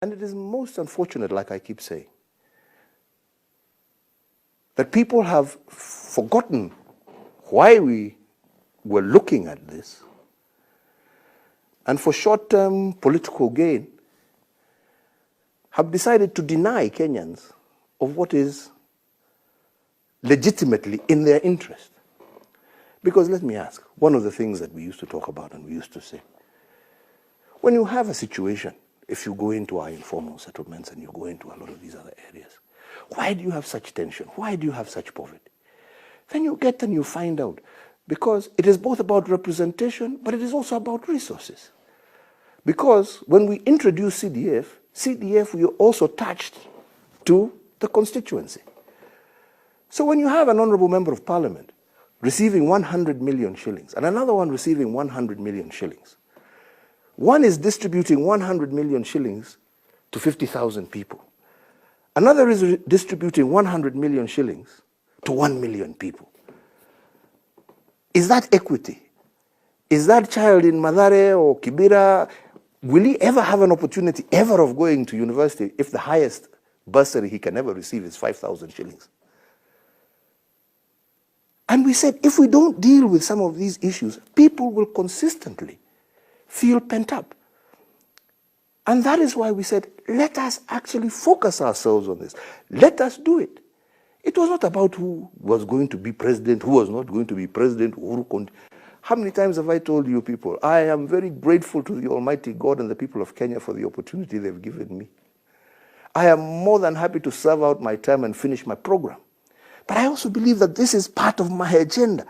And it is most unfortunate, like I keep saying, that people have forgotten why we were looking at this, and for short-term political gain, have decided to deny Kenyans of what is legitimately in their interest. Because let me ask, one of the things that we used to talk about and we used to say, when you have a situation, if you go into our informal settlements and you go into a lot of these other areas, why do you have such tension? Why do you have such poverty? Then you get and you find out, because it is both about representation, but it is also about resources. Because when we introduced CDF, we also touched to the constituency. So when you have an honorable member of parliament receiving 100 million shillings and another one receiving 100 million shillings, one is distributing 100 million shillings to 50,000 people. Another is distributing 100 million shillings to 1 million people. Is that equity? Is that child in Mathare or Kibera, will he ever have an opportunity ever of going to university if the highest bursary he can ever receive is 5,000 shillings? And we said, if we don't deal with some of these issues, people will consistently feel pent up. And that is why we said, let us actually focus ourselves on this. Let us do it. It was not about who was going to be president, who was not going to be president, uhuru. How many times have I told you people, I am very grateful to the Almighty God and the people of Kenya for the opportunity they've given me. I am more than happy to serve out my term and finish my program. But I also believe that this is part of my agenda,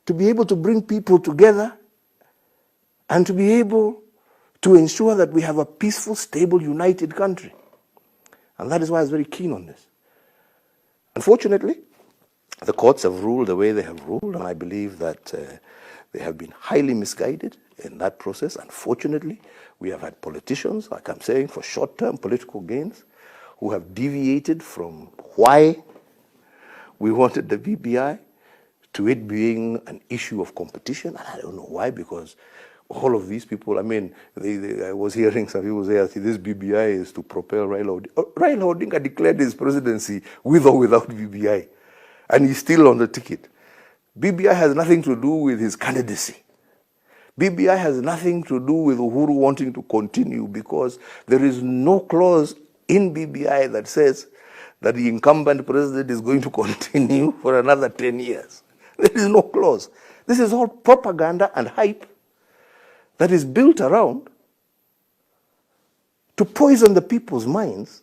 to be able to bring people together and to be able to ensure that we have a peaceful, stable, united country. And that is why I was very keen on this. Unfortunately, the courts have ruled the way they have ruled, and I believe that they have been highly misguided in that process. Unfortunately, we have had politicians, like I'm saying, for short-term political gains, who have deviated from why we wanted the BBI to it being an issue of competition. And I don't know why, because all of these people, I mean, I was hearing some people say, this BBI is to propel Raila Odinga. Raila Odinga declared his presidency with or without BBI, and he's still on the ticket. BBI has nothing to do with his candidacy. BBI has nothing to do with Uhuru wanting to continue, because there is no clause in BBI that says that the incumbent president is going to continue for another 10 years. There is no clause. This is all propaganda and hype that is built around to poison the people's minds